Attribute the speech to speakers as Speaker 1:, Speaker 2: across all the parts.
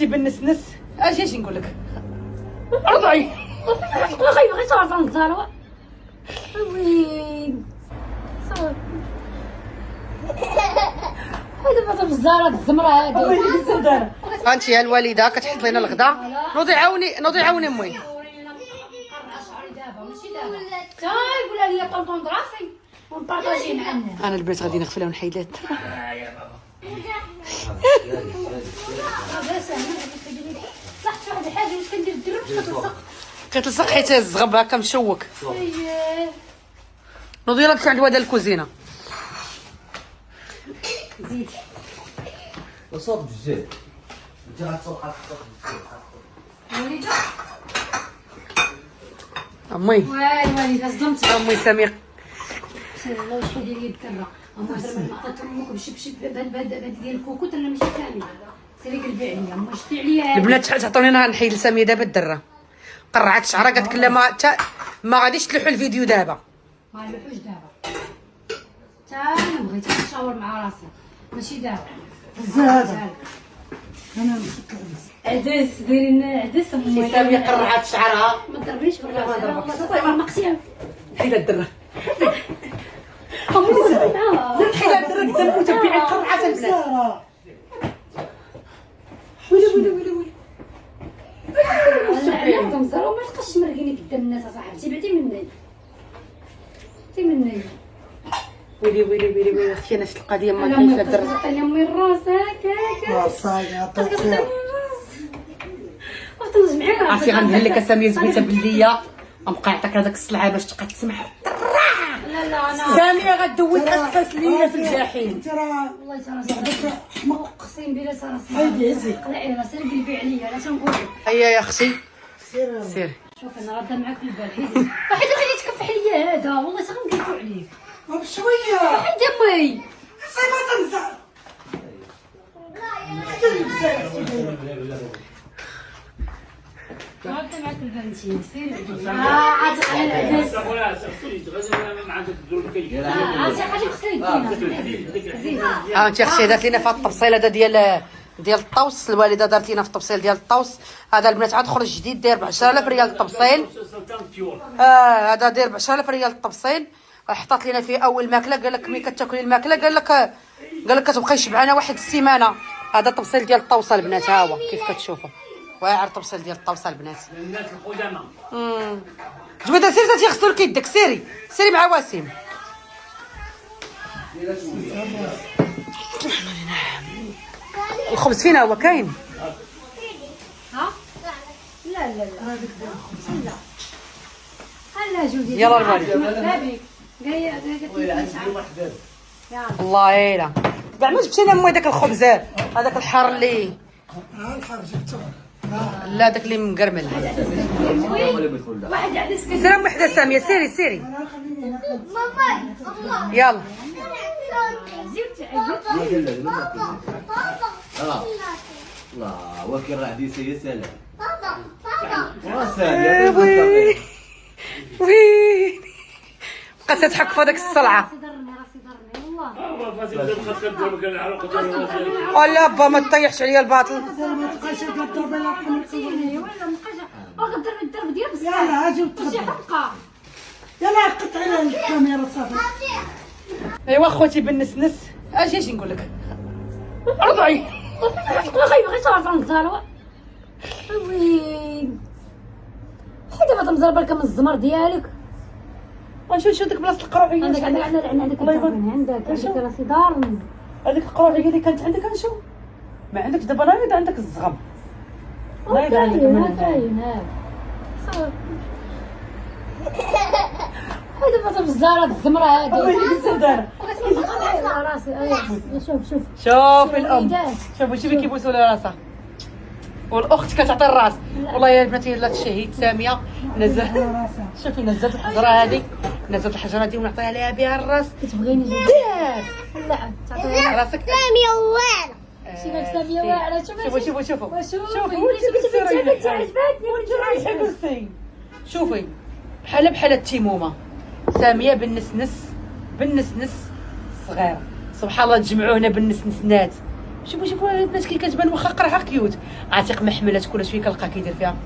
Speaker 1: بالنسنس اجي نقول لك ارضعي
Speaker 2: والله غير صار فنزار وين صار هذا بطل الزهره الزمره هذه
Speaker 1: انت يا الوالده كتحط لنا الغدا. نوضي عاوني امي.
Speaker 2: يقول لي طونطون دراسي ونبارطاجي مع الناس.
Speaker 1: انا البنات غادي نغفلها ونحيدات.
Speaker 2: صحت في واحد الحاجه واش كندير الدرب كتلصق
Speaker 1: كتلصق حيت الزغب هكا مشوك. نوضي يلا نمشيو عند واد الكوزينه.
Speaker 2: زيد
Speaker 3: وصوت بجد انت غتصوت
Speaker 2: وليده
Speaker 1: امي
Speaker 2: والده صدمت
Speaker 1: امي سمير
Speaker 2: الله واش دير لي الدره اما زعما ما عطات امك بشي بهاد ديال الكوكوت انا ماشي ثاني سيري قلبي عليا اما شتي عليا
Speaker 1: البنات تعطوني انا نحيد لساميه دابا الدره. قرعت شعرها قالت لك لا ما غاديش تلوحوا الفيديو دابا.
Speaker 2: ما نلوحوش دابا تا انا بغيت نشاور مع راسي ماشي دابا
Speaker 4: زهادة انا
Speaker 2: عدس ديري لنا عدس
Speaker 1: شي ساميه قرعت شعرها.
Speaker 2: ما تضربنيش
Speaker 1: لا، ما ضربكش.
Speaker 2: والله ما مقسيه
Speaker 1: حيد الدره.
Speaker 2: معاها
Speaker 1: حيد الدره قدام متبعين قرعت البنات.
Speaker 4: زهرة
Speaker 1: ويلي
Speaker 2: انا كمزره وما تبقاش مرقيني قدام الناس اصاحبتي بعتي مني
Speaker 1: ويلي اختي انا شفت القضيه ما
Speaker 2: انا
Speaker 1: كاينش
Speaker 2: امي
Speaker 1: لا الدره.
Speaker 2: عطاني امي الراس هكاك
Speaker 4: صاي
Speaker 2: عطاتني
Speaker 4: عطاتني
Speaker 2: الراس وطنج معايا
Speaker 1: عرفتي غندير لك ساميه زويته بالليا غنبقى نعطيك هذاك الصلعه باش تبقى تسمع.
Speaker 2: لا انا
Speaker 1: ساميه غدوز اساس ليا في الجحيم.
Speaker 4: انت راه
Speaker 2: والله ترى اقسم بالله ترى
Speaker 4: هايدي عزي
Speaker 2: قلعي راسي قلبي عليا لا تنقول لك
Speaker 1: هيا يا اختي
Speaker 4: سير
Speaker 1: سيري.
Speaker 2: شوف انا راده معاك في البال حيت غادي تكف عليا هذا والله تنقلبوا عليك
Speaker 4: بشويه
Speaker 2: حيت امي
Speaker 4: سيما تنزع
Speaker 2: راده معاك في البال انتي سيري عاد على العدس عاد حاجه خسرت زيد
Speaker 1: انت اختي دارت لينا في هاد الطبسيل هذا ديال الطوس. الوالده دارت لينا في الطبسيل ديال الطوس هذا. البنات عاد خرج جديد داير ب 10000 ريال الطبسيل. هذا داير ب 10000 ريال الطبسيل. حطات لينا فيه اول ماكله قال لك ملي كتاكلي الماكله قال لك كتبقاي شبعانه واحد السيمانه. هذا الطبسيل ديال الطوسه البنات ها هو كيف كتشوفوا. واعر الطبسيل ديال الطوسه البنات.
Speaker 5: الناس القدامى
Speaker 1: جوده سيري تيغسلوا لك يدك. سيري مع وسيم. الخبز فينا هو كاين.
Speaker 2: ها لا هلا جودي
Speaker 1: يلا الوالد.
Speaker 2: بابي جايه
Speaker 1: الله يلا كاع ما جبتي لنا مي داك الخبز هذاك الحار اللي
Speaker 4: الحر جبته
Speaker 1: لا داك اللي مقرمل.
Speaker 2: واحد عدس
Speaker 1: سير ام وحده ساميه سيري
Speaker 4: انا خليني ناكل
Speaker 1: يلا.
Speaker 3: لا وكي راه عديسه يا سلام ساميه
Speaker 1: وي بقات تضحك في هذاك الصلعه.
Speaker 2: راسي ضرني والله
Speaker 1: ولا با ما تطيحش عليا الباطل.
Speaker 4: ما تبقاش تضرب لا
Speaker 2: ولا مابقاش غنضرب الضرب ديال بصح
Speaker 4: يلا اجي
Speaker 2: شي
Speaker 4: وتغدى
Speaker 2: حلقه
Speaker 4: يلا قطعي لها الكاميرا صافي
Speaker 1: ايوا خوتي بالنسنس اجي نقول لك ارضعي
Speaker 2: والله غير صار فنزار وين حيت ما تمزر بالك من الزمر ديالك
Speaker 1: غنشوف ديك بلاصه القروعيه.
Speaker 2: عندك
Speaker 1: الله يبارك.
Speaker 2: عندك راسي ضارني
Speaker 1: هذيك القروعيه اللي كانت عندك نشوف ما عندكش دابا نايض عندك الزغم نايض عندك
Speaker 2: كاين صافي هذا بطل الزهره الزمره هذه راسي
Speaker 1: شوفي الام شوفي كيبوسوا لها راسها والاخت كتعطي الراس. والله يا البنات الا تشهيت ساميه شوفي نزلت الحجره هذه ونعطيها لها بها الراس.
Speaker 2: كتبغيني
Speaker 1: داف
Speaker 2: لا تعطيها
Speaker 1: راسك
Speaker 2: ساميه واعره شي قال ساميه واعره
Speaker 1: شوفوا شوفي بحال التيمومه. ساميه بالنسنس صغيره سبحان الله تجمعوا هنا بالنسنسنات شوفوا البنات كي كتبان واخا قرعه كيوت، عاتق محملات كل شويه كنلقى كيدير فيها.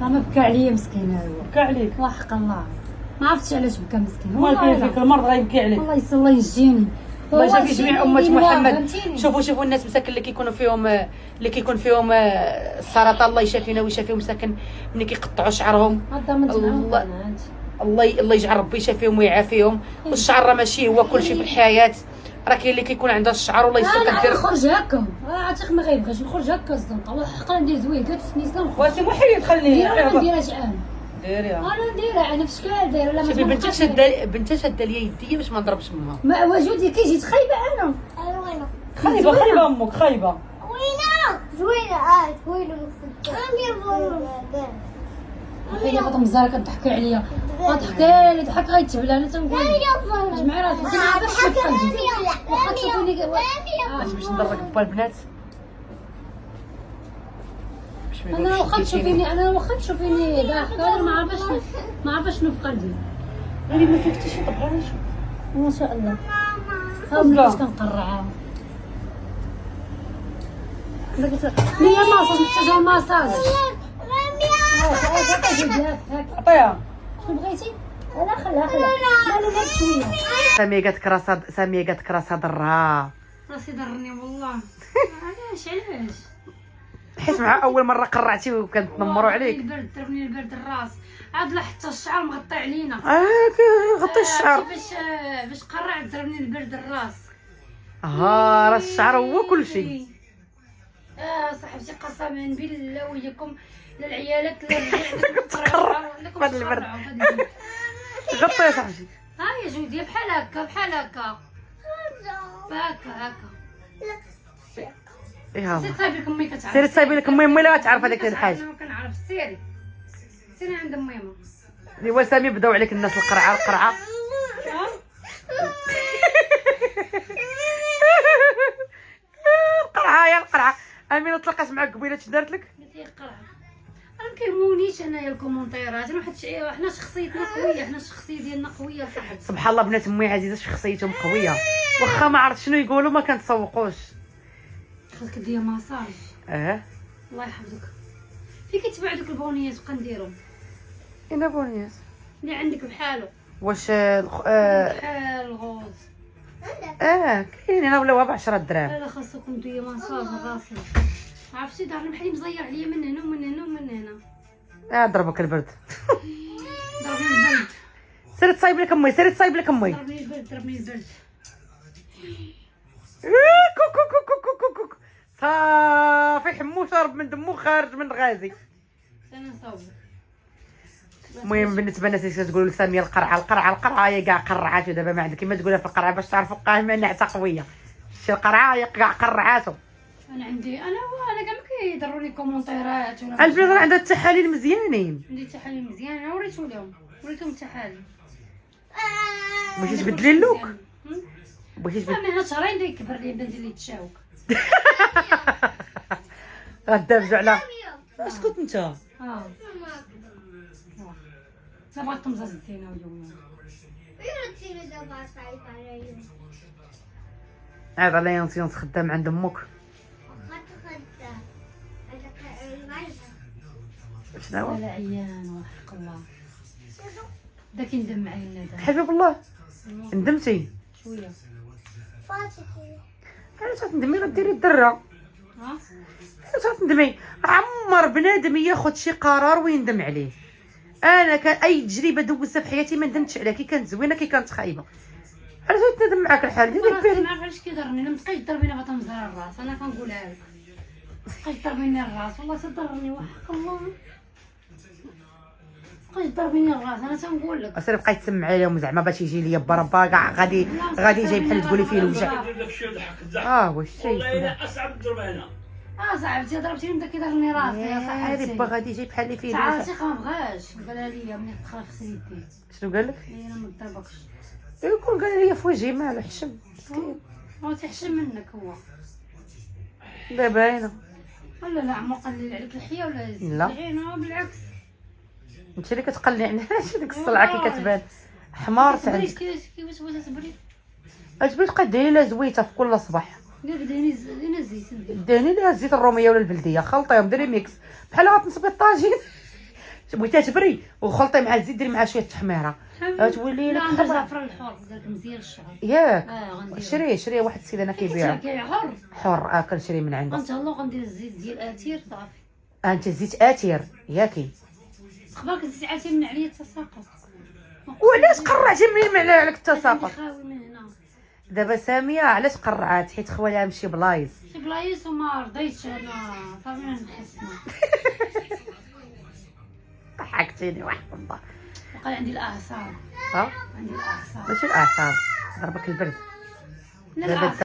Speaker 2: ما بكى عليا مسكين هو.
Speaker 1: بكى عليك
Speaker 2: وحق الله ما عرفتش علاش بكى مسكين.
Speaker 1: مال كاين فيك المرض غيبكي عليك.
Speaker 2: الله ينجيني.
Speaker 1: الله يجازي جميع أمة محمد.
Speaker 2: فهمتيني؟
Speaker 1: شوفوا الناس مساكن اللي كيكون فيهم السرطان، الله يشافينا ويشافيهم مساكن ملي كيقطعوا شعرهم. الله يجعل ربي يشافيهم ويعافيهم. والشعر راه ماشي هو كلشي في الحياه، راه كاين اللي كيكون عندها الشعر والله يستر كدير.
Speaker 2: نخرج هكا عاتق ما غيبغيش نخرج هكا الزنقه وحق ندير زويقات السنيسه ونخرج.
Speaker 1: واسي محيد خليني
Speaker 2: نديرها شحال
Speaker 1: ديريها.
Speaker 2: انا نديرها انا في شكال دايره لا
Speaker 1: شوفي بنتها شاده ليا يديا باش ما نضربش امها.
Speaker 2: ما وجودي كيجي تخايبه انا.
Speaker 1: خايبه امك خايبه.
Speaker 5: وينه زوينه زوينه
Speaker 2: هي غتمزار كتضحكي عليا غتحكي لي ضحك غيتبل انا تنقول جمعي راسك ما عرفتش في قلبي واخا تشوفيني
Speaker 1: باش نضرك با البنات.
Speaker 2: انا واخا تشوفيني ضاحكه ما عرفاش شنو في قلبي.
Speaker 1: غير ما فيك حتى شي طبعا نشوف
Speaker 2: ما شاء الله. ها وليت كنقرعها ليا ماساج محتاجه ماساج.
Speaker 1: عطيها.
Speaker 2: شنو بغيتي؟ انا خليها لا شويه.
Speaker 1: ساميه قالت راسها ضرها.
Speaker 2: راسي ضرني والله. علاش
Speaker 1: حيت مع اول مره قرعتي وكنتنمروا عليك.
Speaker 2: البرد ضربني البرد الراس عاد لا حتى الشعر مغطي علينا.
Speaker 1: غطي الشعر.
Speaker 2: باش قرعت ضربني البرد الراس.
Speaker 1: راه الشعر هو كل شيء.
Speaker 2: صاحبتي قسما بالله وياكم لا العيالات لا
Speaker 1: هذا البرد. غطي يا صاحبتي.
Speaker 2: ها يا جودي بحال هكا
Speaker 1: ايه
Speaker 2: سير صايب لك امي كتعرف.
Speaker 1: سيري تصايبي لك امي لا تعرف هذيك الحاجه.
Speaker 2: انا ما كنعرف. سيري عند امي
Speaker 1: ايوا سامي بداو عليك الناس القرعه القرعه. امينه تلاقات معاك قبيله اش دارت لك؟
Speaker 2: قالت لي القرعه. انا ما كيهمونيش انايا الكومونتيرات، انا حنا شخصيتنا قويه، حنا الشخصيه ديالنا قويه صاحبي.
Speaker 1: سبحان الله بنات امي عزيزه شخصيتهم قويه، واخا ما عرفت شنو يقولوا ما كنتسوقوش.
Speaker 2: خاصك دير ماساج. الله يحفظك. فين كيتباع دوك البونيات بقا نديرهم؟
Speaker 1: اين بونيات
Speaker 2: اللي عندك بحالو
Speaker 1: واش
Speaker 2: بحال الغوز؟
Speaker 1: كاين انا ولاوها ب 10 دراهم.
Speaker 2: لا خاصكم دير ماساج راسي. عرفتي دارني بحال مزير عليا من هنا ومن هنا ومن هنا.
Speaker 1: ضربك البرد.
Speaker 2: ضربني البرد.
Speaker 1: سيري تصايب لك امي
Speaker 2: ضربني البرد.
Speaker 1: كوك صافي حمو شارب من دمو خارج من غازي.
Speaker 2: انا صوب.
Speaker 1: المهم بالنسبه للناس اللي تقول لك ساميه القرعه هي كاع قرعات، ودابا ما عندك كيما تقولها في القرعه باش تعرفوا قائمه نعته قويه. شتي القرعه هي كاع قرعاتو.
Speaker 2: انا كاع ما كيضروني كومونتيرات ولا
Speaker 1: البنات راه عندها التحاليل مزيانين.
Speaker 2: عندي تحاليل مزيانه وريتهم التحاليل.
Speaker 1: بغيتي تبدلي اللوك؟ بغيتي تبدلي
Speaker 2: انا شهرين دا يكبر لي بنتي اللي تشاوك.
Speaker 1: غدابزو على اسكت انت.
Speaker 2: لا بغات تمزز الدينا اليوم.
Speaker 1: عاد على ينسيونس خدام عند امك. شنو؟
Speaker 2: لا عيان وحق الله. دا كندم عيننا دا.
Speaker 1: حبيب الله ندمتي
Speaker 2: شويه.
Speaker 1: علاش غتندمي؟ غديري الدره. علاش غتندمي؟ عمر بنادم ياخذ شي قرار ويندم عليه. انا كان اي تجربه دوزتها في حياتي ما ندمتش عليها، كي كانت زوينه كي كانت خايبه. علاش تندم معاك الحال ديالك؟
Speaker 2: راسي ما عرف علاش كيضرني، لما تبقاي تضربيني بغا تمزر الراس. انا كنقولها لك تبقاي تضربيني الراس والله تضرني وحق الله. تبقاي تضربيني الراس انا تنقول لك.
Speaker 1: اصاحبي بقيت تسمعي لهم زعما باش يجي ليا بربا كاع غادي جاي بحال تقولي فيه الوجع. واش
Speaker 3: والله اصعب الضرب هنا.
Speaker 2: صاحبتي ضربتيني بدا كيضرني راسي يا صاحبتي.
Speaker 1: ربا غادي جاي بحال اللي فيه الوجع.
Speaker 2: عرفتي ما بغاش قالها لي ملي دخل غسل يدي.
Speaker 1: شنو قال لك؟
Speaker 2: انا ما نضربكش.
Speaker 1: يكون قال لي في وجهي مالو حشم مسكين.
Speaker 2: هو تيحشم منك هو.
Speaker 1: لا باينه.
Speaker 2: لا عمو قلل عليك الحياه ولا يزيد؟
Speaker 1: لا.
Speaker 2: بالعكس.
Speaker 1: انت اللي كتقلي عندها ديك الصلعه كي كتبان حمار عندك.
Speaker 2: كيفاش بغيتي تبري؟
Speaker 1: اش بغيت تبقى ديري لها زويته في كل صباح.
Speaker 2: دير دينا الزيت ندير.
Speaker 1: دهني لها الزيت الروميه ولا البلديه، خلطيهم ديري ميكس بحال غتنصبي الطاجين. بغيتيها تبري وخلطي مع الزيت، ديري معها شويه التحميره غتولي لك
Speaker 2: لا ندير
Speaker 1: خضره.
Speaker 2: زعفران الحر داك مزيان الشعر.
Speaker 1: ياك
Speaker 2: غندير.
Speaker 1: شري واحد السيد انا كيبيع
Speaker 2: حر.
Speaker 1: حر، كنشري من عنده.
Speaker 2: غنتهلا وغندير الزيت ديال اتير صافي.
Speaker 1: انت زيت اتير ياكي.
Speaker 2: خبارك الزيت اتير من عليا تساقط.
Speaker 1: وعلاش قرعتي منين عليك التساقط؟
Speaker 2: خاوي من هنا.
Speaker 1: دابا ساميه علاش قرعات؟ حيت خوالها مشي بلايص.
Speaker 2: شي بلايص وما رضيتش انا صافي نحسن.
Speaker 1: ضحكتيني واحد الله.
Speaker 2: بقى عندي الاعصاب.
Speaker 1: ها
Speaker 2: عندي الاعصاب.
Speaker 1: ماشي الاعصاب، ضربك البرد.
Speaker 2: لا
Speaker 1: دابا
Speaker 2: الأعصاب.